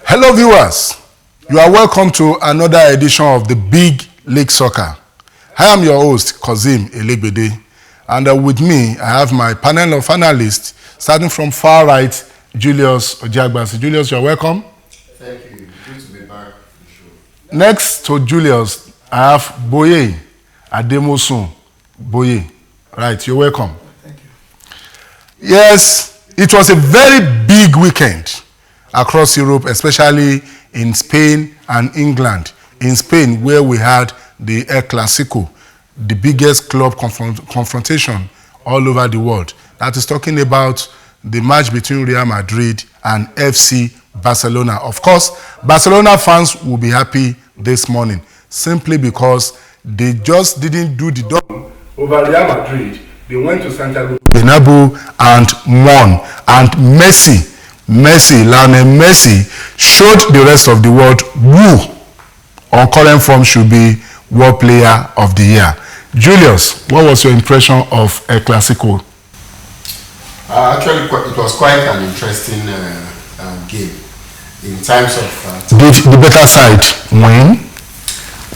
Hello viewers, you are welcome to another edition of the Big League Soccer. I am your host, Kozim Elegbede, and with me I have my panel of analysts, starting from far right, Julius Ojagbasi. Julius, you are welcome. Thank you. Good to be back on the show. Next to Julius, I have Boye Ademosun. Boye, right, you're welcome. Thank you. Yes, it was a very big weekend across Europe, especially in Spain and England. In Spain, where we had the El Clasico, the biggest club confrontation all over the world. That is talking about the match between Real Madrid and FC Barcelona. Of course, Barcelona fans will be happy this morning simply because they just didn't do the double over Real Madrid. They went to Santiago Bernabeu and won. And Lionel Messi showed the rest of the world who on current form should be World Player of the Year. Julius, what was your impression of El Clasico? Actually, it was quite an interesting game in terms of. Did the better side win?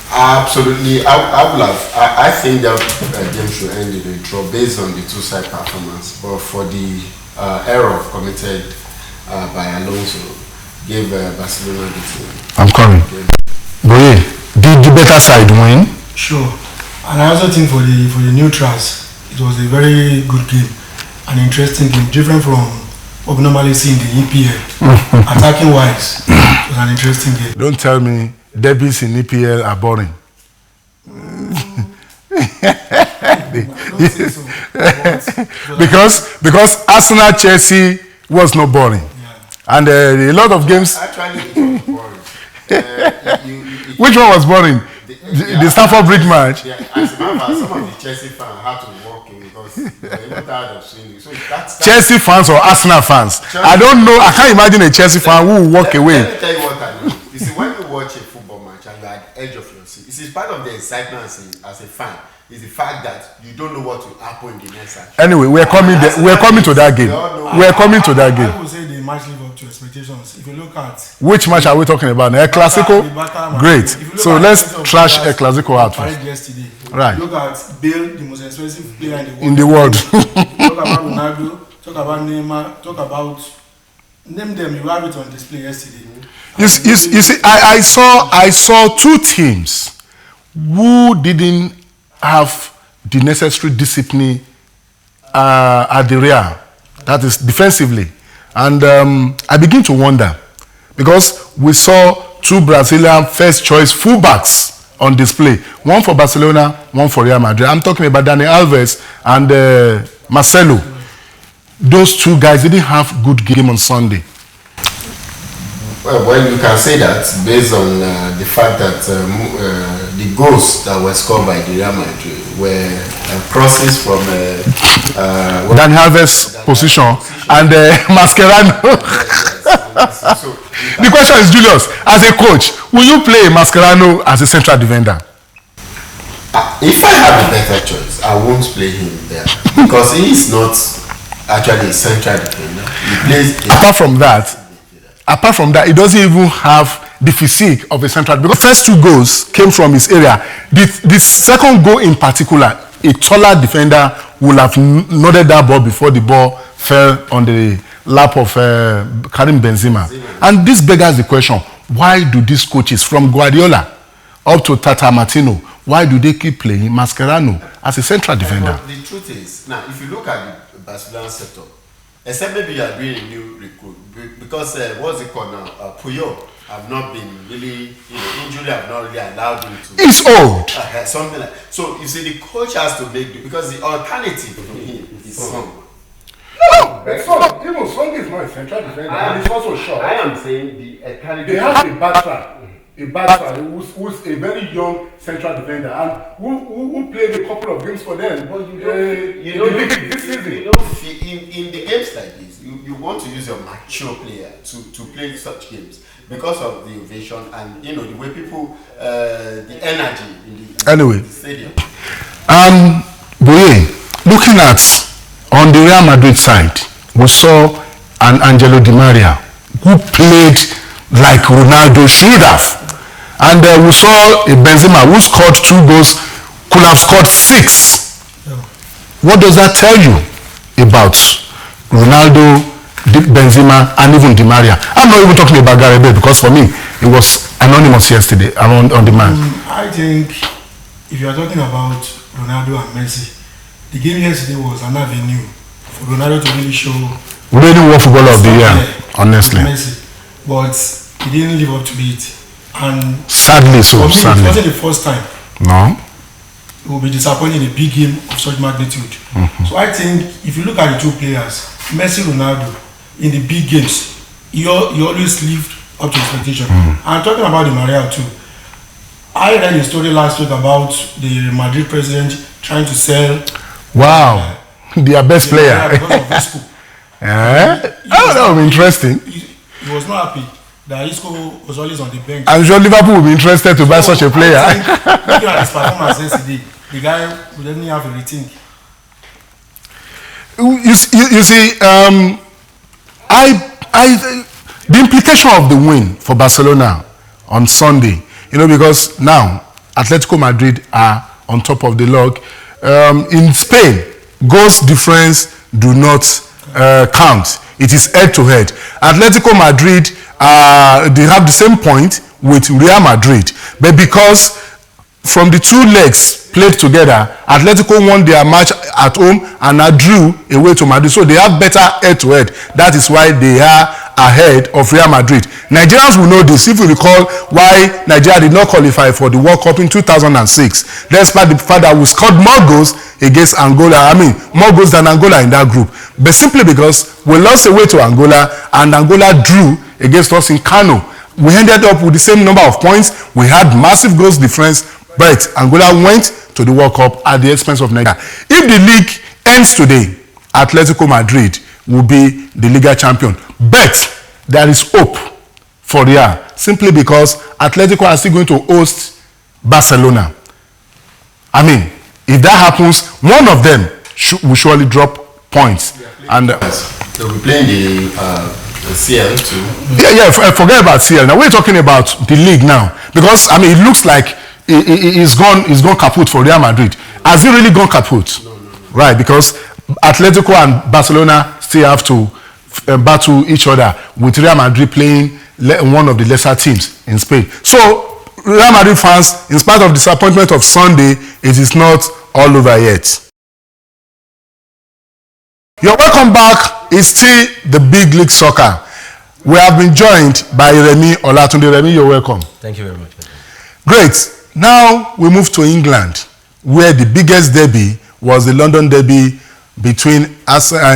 Absolutely, I think that game should end in a draw based on the two-side performance. But for the error committed by Alonso, gave Barcelona the team. I'm coming. Boye, did the better side win? Sure. And I also think for the neutrals, it was a very good game, an interesting game, different from what we normally see in the EPL. Attacking wise, it was an interesting game. Don't tell me derbys in EPL are boring. because Arsenal Chelsea was not boring. Yeah. And a lot of games. Actually, it was boring. Which one was boring? The Stamford Bridge match. Yeah, as a matter of fact, some of the Chelsea fans had to walk in because they were even tired of seeing it. So that's Chelsea fans or Arsenal fans? I don't know. I can't imagine a Chelsea fan who will walk away. Let me tell you what I mean. You see, when you watch a football match and you're at the edge of your seat, it's part of the excitement as a fan. Is the fact that you don't know what will happen in the next action. Anyway, we're coming to that game. We're coming to that game. I would say the match lived up to expectations. If you look at which match are we talking about? El Clasico? Great. So let's trash El Clasico out first. Yesterday. Right. Look at Bale, the most expensive player in the world. Talk about Ronaldo, talk about Neymar, talk about name them. You have it on display yesterday. You see, I saw two teams who didn't have the necessary discipline at the rear, that is defensively, and I begin to wonder because we saw two Brazilian first choice fullbacks on display, one for Barcelona, one for Real Madrid. I'm talking about Dani Alves and Marcelo. Those two guys didn't have good game on Sunday. Well, you can say that based on the fact that the goals that were scored by the Real Madrid were crosses from Dani Alves' position and Mascherano. So, the question is, Julius, as a coach, will you play Mascherano as a central defender? If I have a better choice, I won't play him there because he is not actually a central defender. He plays. Apart from that, he doesn't even have the physique of a central. Because the first two goals came from his area. The second goal in particular, a taller defender would have nodded that ball before the ball fell on the lap of Karim Benzema. And this beggars the question, why do these coaches from Guardiola up to Tata Martino, why do they keep playing Mascherano as a central defender? The truth is, now, if you look at the Barcelona setup, except maybe you are doing a new recruit, because what's it called now? Puyol have not been really, injury have not really allowed him to. He's old. Something like so. You see, the coach has to make because the alternative for him is Song. No, even Song is not a central defender, and he's also short. I am saying the alternative. They have a Barca who's a very young central defender and who played a couple of games for them. But this season. In the games like this, you want to use your mature player to play such games because of the ovation and the way people the energy in the stadium. Boye, looking at on the Real Madrid side, we saw an Angelo Di Maria who played like Ronaldo should have. And we saw a Benzema who scored 2 goals, could have scored 6. What does that tell you about Ronaldo, Benzema, and even Di Maria? I'm not even talking about Gareth Bale, because for me, it was anonymous yesterday on demand. I think if you are talking about Ronaldo and Messi, the game yesterday was an avenue for Ronaldo to really show Really world footballer of the year, honestly. Messi, but he didn't live up to it. And sadly so, for me, sadly. it wasn't the first time. No. It will be disappointing in a big game of such magnitude. So I think if you look at the two players, Messi, Ronaldo, in the big games, he always lived up to expectation. And talking about Di Maria too, I read a story last week about the Madrid president trying to sell. Wow, their best player. Because of Isco. Oh, that would be interesting. He was not happy that Isco was always on the bench. I'm sure Liverpool would be interested to buy such a player. Looking at his performance yesterday, the guy would definitely have a rethink. You see, the implication of the win for Barcelona on Sunday, because now Atletico Madrid are on top of the log. In Spain, goals difference do not count. It is head-to-head. Atletico Madrid, they have the same point with Real Madrid, but because from the 2 legs played together, Atletico won their match at home and drew away to Madrid, so they have better head-to-head. That is why they are ahead of Real Madrid. Nigerians will know this. If you recall why Nigeria did not qualify for the World Cup in 2006, despite the fact that we scored more goals against Angola, more goals than Angola in that group, but simply because we lost away to Angola and Angola drew against us in Kano. We ended up with the same number of points. We had massive goals difference, but Angola went to the World Cup at the expense of Nigeria. If the league ends today, Atletico Madrid will be the Liga champion. But there is hope for Real, simply because Atletico are still going to host Barcelona. If that happens, one of them will surely drop points. And they'll be playing the CL too. Yeah, forget about CL. Now we're talking about the league now, because it looks like it's gone kaput for Real Madrid. Has it really gone kaput? No. Right, because Atletico and Barcelona still have to battle each other, with Real Madrid playing one of the lesser teams in Spain. So Real Madrid fans, in spite of disappointment of Sunday, it is not all over yet. You're welcome back. It's still the big league soccer. We have been joined by Remy Olatunde. Remy, you're welcome. Thank you very much. Great. Now we move to England, where the biggest derby was the London derby between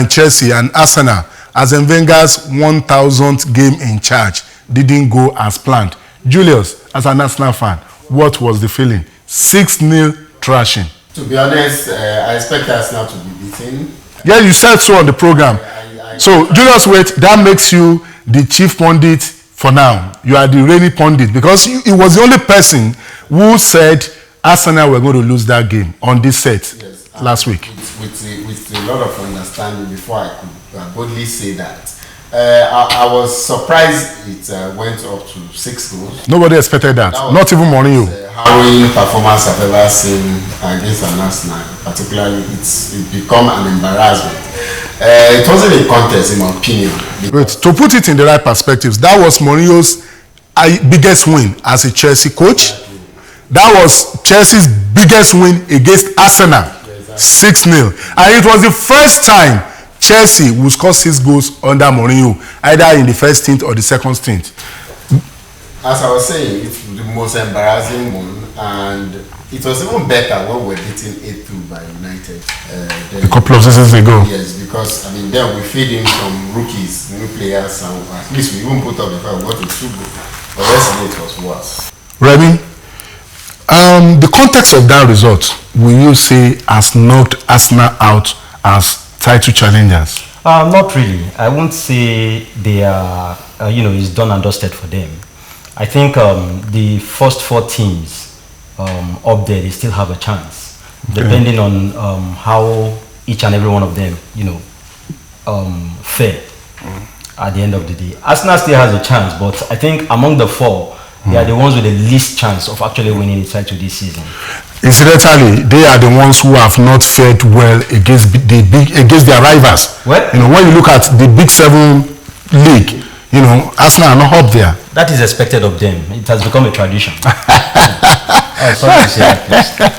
Chelsea and Arsenal. Arsene Wenger's 1,000th game in charge didn't go as planned. Julius, as an Arsenal fan, what was the feeling? 6-0 thrashing. To be honest, I expect Arsenal to be beaten. Yeah, you said so on the program. So, Julius, wait, that makes you the chief pundit for now. You are the reigning pundit, because he was the only person who said Arsenal were going to lose that game on this set last week. With a lot of understanding before I could boldly say that. I was surprised it went up to 6 goals. Nobody expected that. Not even Mourinho. Harrowing performance I've ever seen against an Arsenal. Particularly, it's become an embarrassment. It wasn't a contest, in my opinion. Wait, to put it in the right perspectives, that was Mourinho's biggest win as a Chelsea coach. That was Chelsea's biggest win against Arsenal, 6-0. And it was the first time Chelsea will score 6 goals under Mourinho, either in the first stint or the second stint. As I was saying, it's the most embarrassing one, and it was even better when we were beaten 8-2 by United. A couple of seasons ago. Yes, because then we feed in some rookies, new players, and at least we even put up the fight. We got to 2 goals. But yesterday it was worse. Remy, the context of that result, will you say, has knocked Arsenal out as title challengers? Not really. I won't say they are, it's done and dusted for them. I think the first 4 teams up there, they still have a chance, depending on how each and every one of them, fare. at the end of the day. Arsenal still has a chance, but I think among the four, they are the ones with the least chance of actually winning the title this season. Incidentally, they are the ones who have not fared well against their rivals. What? You know, when you look at the Big Seven league, you know, Arsenal are not up there. That is expected of them. It has become a tradition. Oh, sorry to say that.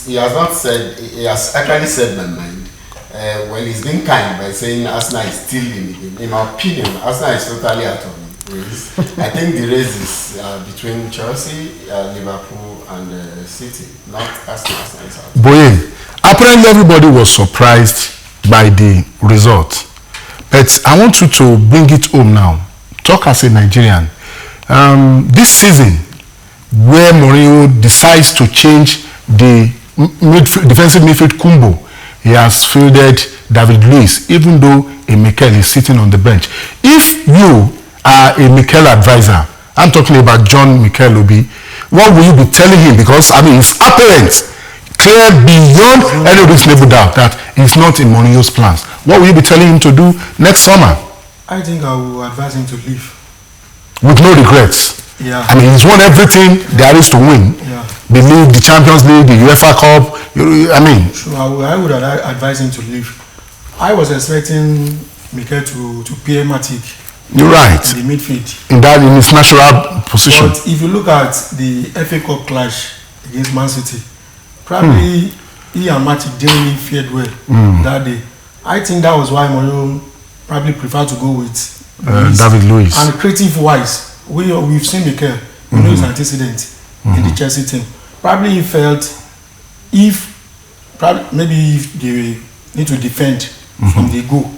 He has not said. He has actually said my mind. Well, he's been kind by saying Arsenal is still in the game. In my opinion, Arsenal is totally out of the race. I think the race is between Chelsea, Liverpool, and City, not Arsenal. Arsenal is out. Boye, apparently everybody was surprised by the result. But I want you to bring it home now. Talk as a Nigerian. This season, where Mourinho decides to change the defensive midfield combo, he has fielded David Luiz, even though a Mikel is sitting on the bench. If you are a Mikel advisor, I'm talking about John Mikel Obi, what will you be telling him? Because, I mean, it's apparent, clear beyond any reasonable doubt that it's not in Mourinho's plans. What will you be telling him to do next summer? I think I will advise him to leave. With no regrets. Yeah. I mean, he's won everything there is to win. Yeah. The league, the Champions League, the UEFA Cup. I mean. So I would advise him to leave. I was expecting Mikel to pair Matic. You're right. In the midfield. In his natural position. But if you look at the FA Cup clash against Man City, probably he and Matic didn't really fared well that day. I think that was why Mourinho probably preferred to go with David Luiz. And creative-wise, we've seen Mikel. We know his antecedent in the Chelsea team. Probably he felt maybe if they need to defend from the goal,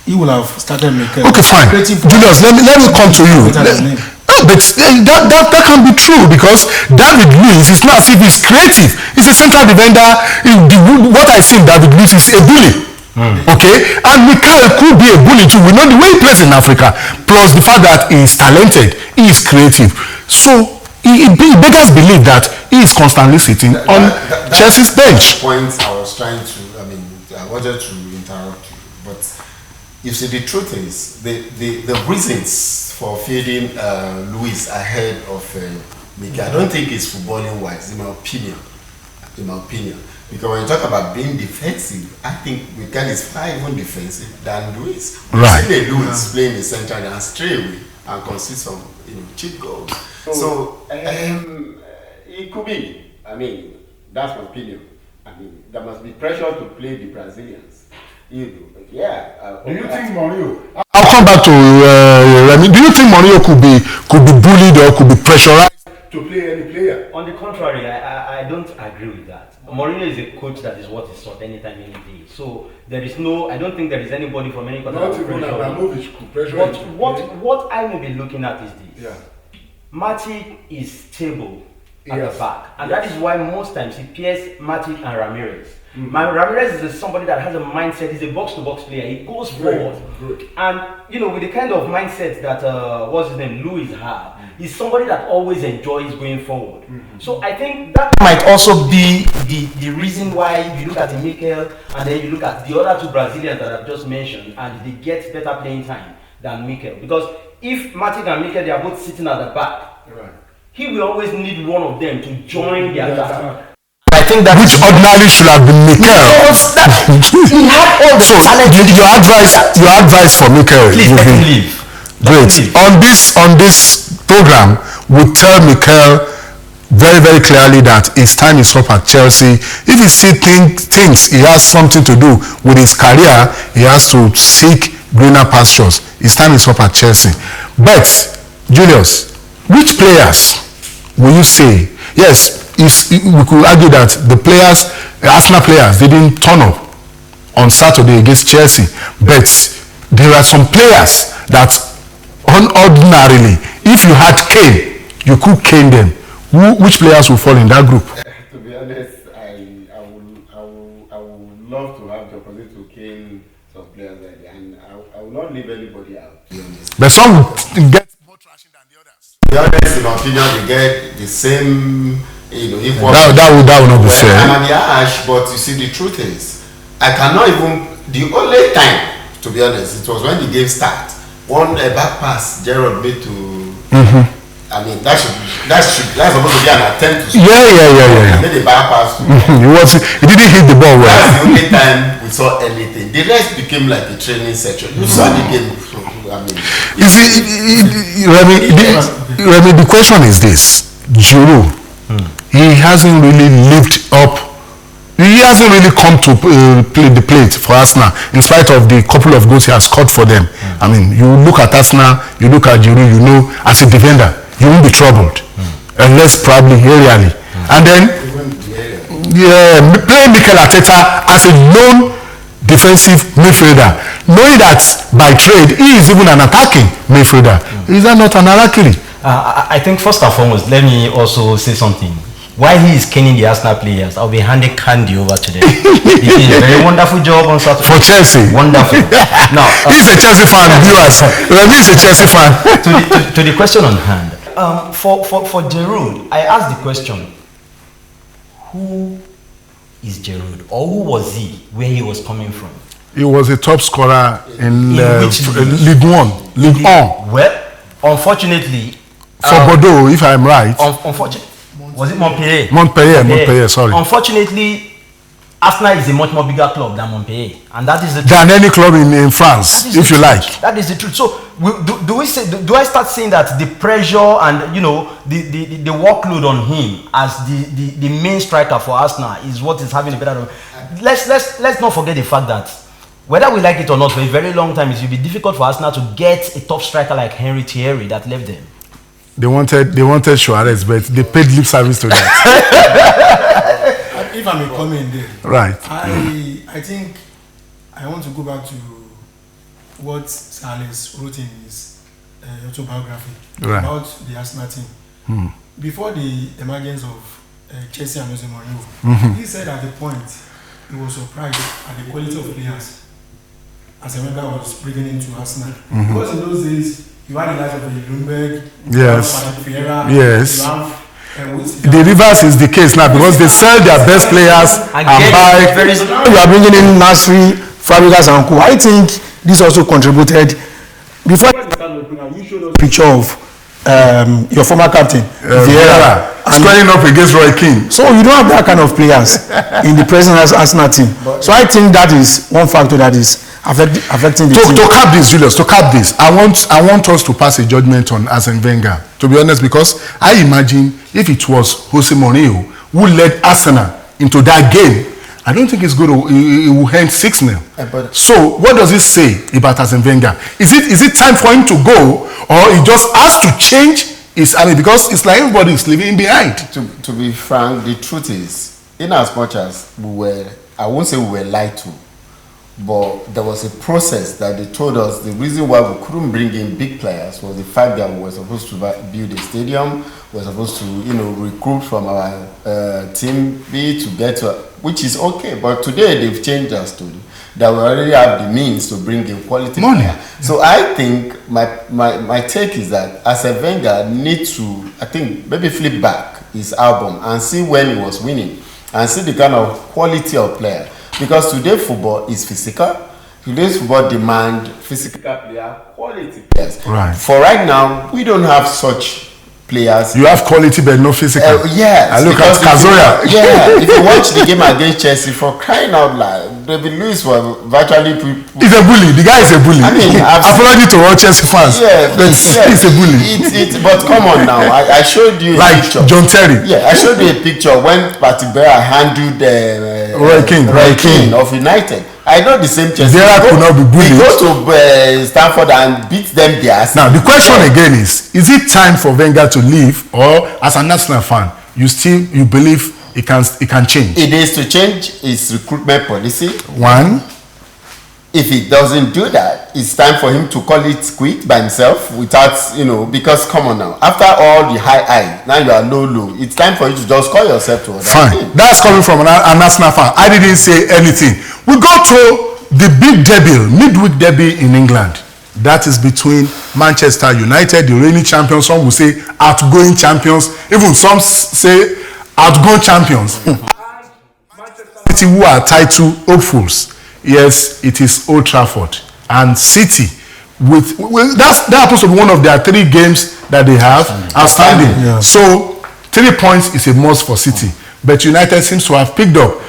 he will have started Mikel. Okay, fine. Julius, let me come to you. But that can be true because David Luiz is not as if he's creative. He's a central defender. What I see in David Luiz is a bully. Okay, and Mikel could be a bully too. We know the way he plays in Africa, plus the fact that he is talented, he is creative. So he beggars believe that he is constantly sitting on Chelsea's bench. Point I was trying to, I wanted to interrupt you, but you see, the truth is the reasons for fielding Luiz ahead of Mikel, I don't think it's footballing wise, in my opinion. Because when you talk about being defensive, I think Mikel is far even defensive than Luiz. Right. You see Luiz playing the center and stray away and concede some cheap goals. So it could be. I mean, that's my opinion. I mean, there must be pressure to play the Brazilians. Do you think Mourinho? I'll come back to Remy. Do you think Mourinho could be bullied or could be pressurized to play any player? On the contrary, I don't agree with that. Mourinho is a coach that is what is sought anytime, any day. So there is I don't think there is anybody from any country. Not even Abramovich could pressure. But what I may be looking at is this. Yeah. Matic is stable at the back, and that is why most times he pairs Matic and Ramirez. Ramirez is somebody that has a mindset. He's a box-to-box player. He goes forward, and with the kind of mindset that what's his name, Luiz had. He's somebody that always enjoys going forward. So I think that might also be the reason why you look at Mikel and then you look at the other two Brazilians that I've just mentioned, and they get better playing time than Mikel. Because if Matic and Mikel, they are both sitting at the back, he will always need one of them to join the attack. I think that which ordinarily should have been Mikel. He had all the talent. Your advice for Mikel. Please let him leave. Great. On this program, we tell Mikel very, very clearly that his time is up at Chelsea. If he thinks he has something to do with his career, he has to seek greener pastures. His time is up at Chelsea. But Julius, which players will you say? Yes, we could argue that the Arsenal players, didn't turn up on Saturday against Chelsea. But there are some players that ordinarily, if you had Kane, you could cane them. Which players will fall in that group? To be honest, I would love to have the opportunity to cane some players like that, and I will not leave anybody out. To be honest. But some will get more trashing than the others. To be honest, in my opinion, they get the same. Equal. That would not be fair. I might be harsh, but you see, the truth is, I cannot even. The only time to be honest, it was when the game started. One back pass Gerrard made to. I mean, that's supposed to be an attempt to. Yeah. He made a back pass. He didn't hit the ball well. That's the only time we saw anything. The rest became like a training section. You saw the game. I mean, you see, Remy, the question is this: Giroud, he hasn't really lived up. He hasn't really come to play the plate for Arsenal, in spite of the couple of goals he has scored for them. I mean, you look at Arsenal, you look at Giroud, you know, as a defender, you won't be troubled, unless probably aerially. And then, playing Mikel Arteta as a lone defensive midfielder, knowing that by trade he is even an attacking midfielder. Is that not an Arakiri? I think first and foremost, let me also say something. While he is caning the Arsenal players, I'll be handing candy over to them. He did a very wonderful job on Saturday. For Chelsea. Wonderful. Now, he's a Chelsea fan, viewers. He's a Chelsea fan. to the question on hand. For Giroud, I asked the question, who is Giroud? Or who was he, where he was coming from? He was a top scorer in Ligue 1. Ligue 1. Well, unfortunately... For Bordeaux, if I'm right. Unfortunately... Was it Montpellier? Montpellier, sorry. Unfortunately, Arsenal is a much more bigger club than Montpellier, and that is the truth. Than any club in France, if you like. That is the truth. So, do I start saying that the pressure and the workload on him as the main striker for Arsenal is what is having a better? Let's not forget the fact that whether we like it or not, for a very long time, it will be difficult for Arsenal to get a top striker like Henry Thierry that left them. They wanted Suarez, but they paid lip service to that. If I may come in there, right? I think I want to go back to what Sir Alex wrote in his autobiography about the Arsenal team. Before the emergence of Chelsea and Jose Mourinho, he said at the point he was surprised at the quality of players as Wenger was bringing into Arsenal. Because in those days, you had the likes of Lundberg, yes. The reverse is the case now because they sell their best players and buy. You are bringing in Nasri, Fabregas, and Co. I think this also contributed. Before you showed us a picture of your former captain, Vieira, squaring up against Roy Keane. So you don't have that kind of players in the present Arsenal team. So I think that is one factor that is affecting the team. To cap this, Julius, I want us to pass a judgment on Arsene Wenger, to be honest, because I imagine if it was Jose Mourinho who led Arsenal into that game, I don't think it's good. It will end 6-0. So what does it say about Arsene Wenger? Is it time for him to go, or he just has to change his army, because it's like everybody is leaving behind? To be frank, the truth is, in as much as I won't say we were lied to, but there was a process that they told us the reason why we couldn't bring in big players was the fact that we were supposed to build a stadium, we were supposed to recruit from our team B to get to, which is okay, but today they've changed their story that we already have the means to bring in quality money. So I think my take is that as a Wenger needs to, I think, maybe flip back his album and see when he was winning and see the kind of quality of player. Because today football is physical. Today's football demand physical player, quality players. Right. For right now, we don't have such players. You have quality but no physical. Yes. I look at Kazoya. If you watch the game against Chelsea, for crying out loud, David Luiz was virtually... He's a bully. The guy is a bully. I mean, apology to all Chelsea fans. Yeah, he's a bully. But come on now, I showed you a picture. John Terry. Yeah, I showed you a picture when Patrick Vieira handled Roy Keane of United. I know the same Chelsea. Vieira could not be bullied. We go to Stamford and beat them there. Now the question again is it time for Wenger to leave, or as a national fan, you believe it can change? It is to change its recruitment policy. One. If he doesn't do that, it's time for him to call it quit by himself without, because come on now. After all the high, now you are low. It's time for you to just call yourself to other Fine. team. That's coming from an national fan. I didn't say anything. We go to the big derby, midweek derby in England. That is between Manchester United, the reigning champions. Some will say outgoing champions. Even some say outgoing champions. Manchester City, who are title hopefuls. Yes, it is Old Trafford. and City that happens to be one of their 3 games that they have outstanding. Yeah. So 3 points is a must for City, but United seems to have picked up.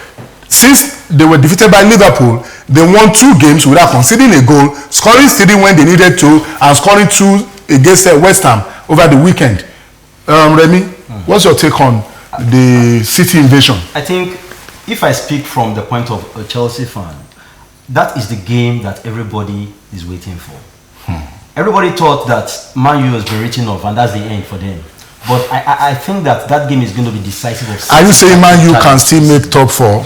Since they were defeated by Liverpool, they won 2 games without conceding a goal, scoring 3 when they needed to, and scoring 2 against West Ham over the weekend. Remy, what's your take on the City invasion? I think if I speak from the point of a Chelsea fan, that is the game that everybody is waiting for. Everybody thought that Man U has been written off and that's the end for them. But I think that game is going to be decisive. Are you saying Man U can still make top 4?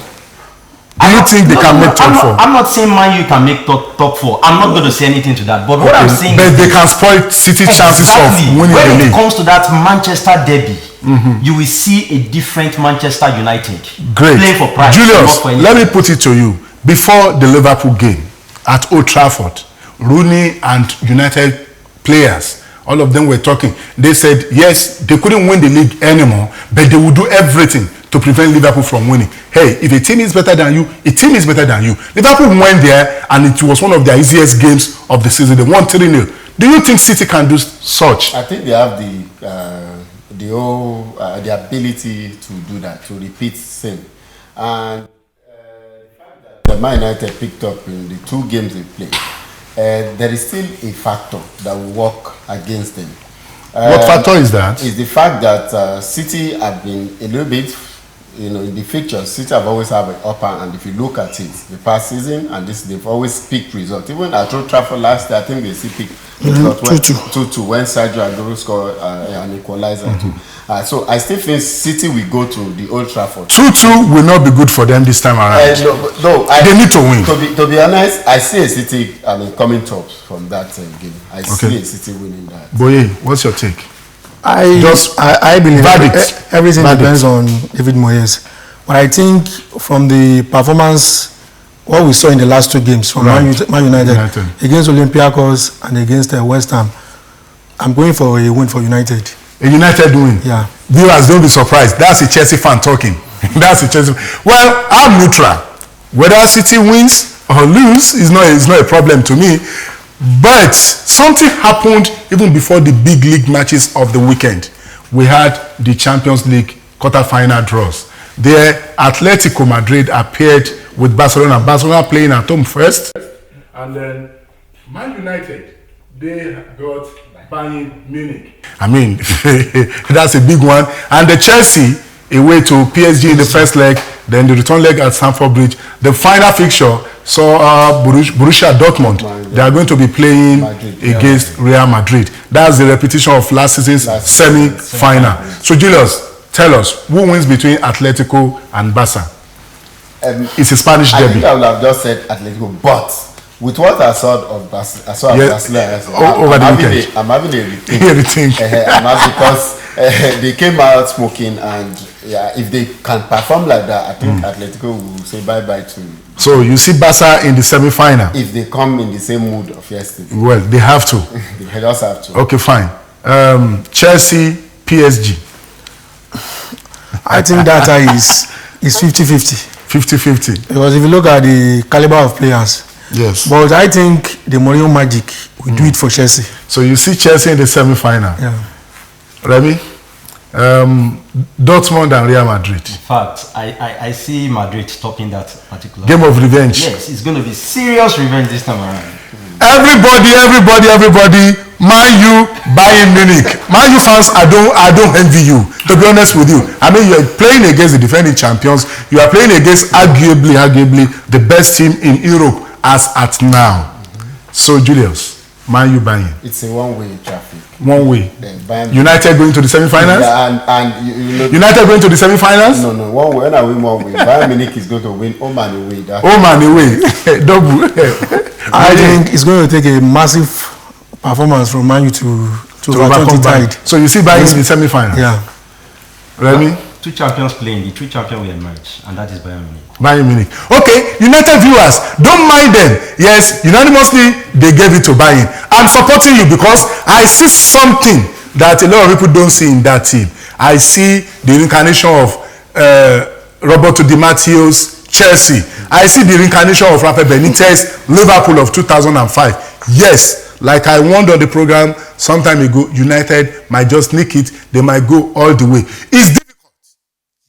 Do you think they can make top 4? I'm not saying Man U can make top 4. I'm not going to say anything to that. But what I'm saying but they can spoil City chances of winning the league. When it comes to that Manchester derby, you will see a different Manchester United. Great. Playing for pride. Julius, let me put it to you. Before the Liverpool game at Old Trafford, Rooney and United players, all of them were talking. They said, yes, they couldn't win the league anymore, but they would do everything to prevent Liverpool from winning. Hey, if a team is better than you, a team is better than you. Liverpool went there, and it was one of their easiest games of the season. They won 3-0. Do you think City can do such? I think they have the ability to do that, to repeat same. And the Man United picked up in the 2 games they played. There is still a factor that will work against them. What factor is that? Is the fact that City have been a little bit, in the fixtures, City have always had an upper, and if you look at it, the past season and this, they've always picked results. Even at Old Trafford last year, I think they still picked 2-2 when Sergio Aguero scored an equalizer too. So I still think City will go to the Old Trafford. 2-2 will not be good for them this time around. They need to win. To be honest, I see a City coming top from that game. I see a City winning that. Boye, what's your take? I believe everything depends on David Moyes. But I think from the performance, what we saw in the last 2 games from Man United against Olympiacos and against West Ham, I'm going for a win for United. A United win? Yeah. Viewers, don't be surprised. That's a Chelsea fan talking. That's a Chelsea. Well, I'm neutral. Whether City wins or lose is not a problem to me. But something happened even before the big league matches of the weekend. We had the Champions League quarter-final draws. There, Atletico Madrid appeared with Barcelona. Barcelona playing at home first. And then Man United, they got Bayern Munich. I mean, that's a big one. And the Chelsea away to PSG in the first leg, then the return leg at Stamford Bridge. The final fixture saw Borussia Dortmund. They are going to be playing against Real Madrid. That's the repetition of last season's semi-final. So Julius, tell us, who wins between Atletico and Barca? It's a Spanish derby. I think I would have just said Atletico, but with what I saw of Barcelona, I'm having a rethink. Because they came out smoking, and if they can perform like that, I think Atletico will say bye-bye to. So you see Barca in the semi-final? If they come in the same mood of yesterday. Well, they have to. They just have to. Okay, fine. Chelsea, PSG. I think that is 50-50. 50-50. Because if you look at the caliber of players, yes. But I think the Mourinho magic will do it for Chelsea. So you see Chelsea in the semi-final. Yeah. Remy? Dortmund and Real Madrid. In fact, I see Madrid topping that particular game of revenge. Yes, it's going to be serious revenge this time around. Everybody, Man U, Bayern Munich. Man U fans, I don't envy you, to be honest with you. I mean, you're playing against the defending champions. You are playing against arguably the best team in Europe as at now. So Julius, Man U, Bayern. It's a one-way traffic. One way. United going to the semi-finals? Yeah, and United going to the semi-finals? No, one way. When I win one way, Bayern Munich is going to win home and away. Home and away. Double. I think it's going to take a massive performance from Man U to overcome the tide. So you see Bayern in the semi-finals? Yeah. Remy? 2 champions playing, the 2 champions will emerge, and that is Bayern Munich. Bayern Munich. Okay, United viewers, don't mind them. Yes, unanimously, they gave it to Bayern. I'm supporting you because I see something that a lot of people don't see in that team. I see the incarnation of Roberto Di Mattio's Chelsea. I see the reincarnation of Rafa Benitez, Liverpool of 2005. Yes, like I warned on the program some time ago, United might just nick it. They might go all the way. It's difficult.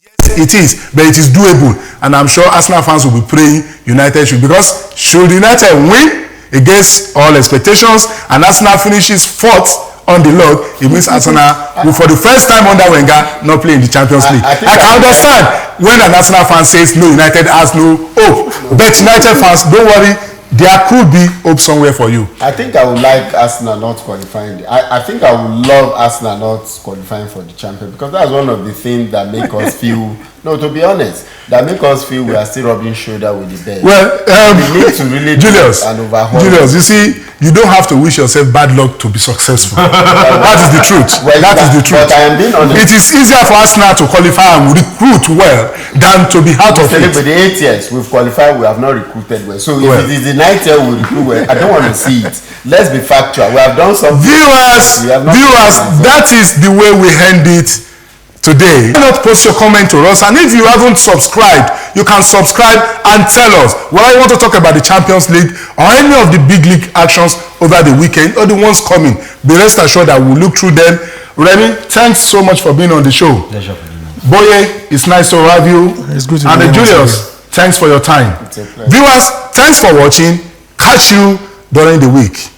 Yes, it is, but it is doable. And I'm sure Arsenal fans will be praying United should. Because should United win against all expectations and Arsenal finishes fourth on the log, it means Arsenal will for the first time under Wenger not play in the Champions League. I can understand when an Arsenal fan says no, United has no hope. But United fans, don't worry, there could be hope somewhere for you. I think I would like Arsenal not qualifying. I think I would love Arsenal not qualifying for the champion, because that's one of the things that make us feel, no, to be honest, that make us feel we are still rubbing shoulder with the best. Well, we need to really Julius, and overhaul. Julius, you see, you don't have to wish yourself bad luck to be successful. That is the truth. Well, that is the truth. But I am being honest. It is easier for Arsenal to qualify and recruit well than to be out of it. With the 8 years we've qualified, we have not recruited well. So if it is the 9th year we recruit well, I don't want to see it. Let's be factual. We have done something. Viewers, that is the way we end it today. Why not post your comment to us? And if you haven't subscribed, you can subscribe and tell us whether you want to talk about the Champions League or any of the big league actions over the weekend or the ones coming. Be rest assured that we'll look through them. Remy, thanks so much for being on the show. Pleasure for being on. Boye, it's nice to have you. It's good to and be here. Julius, thanks for your time. It's a pleasure. Viewers, thanks for watching. Catch you during the week.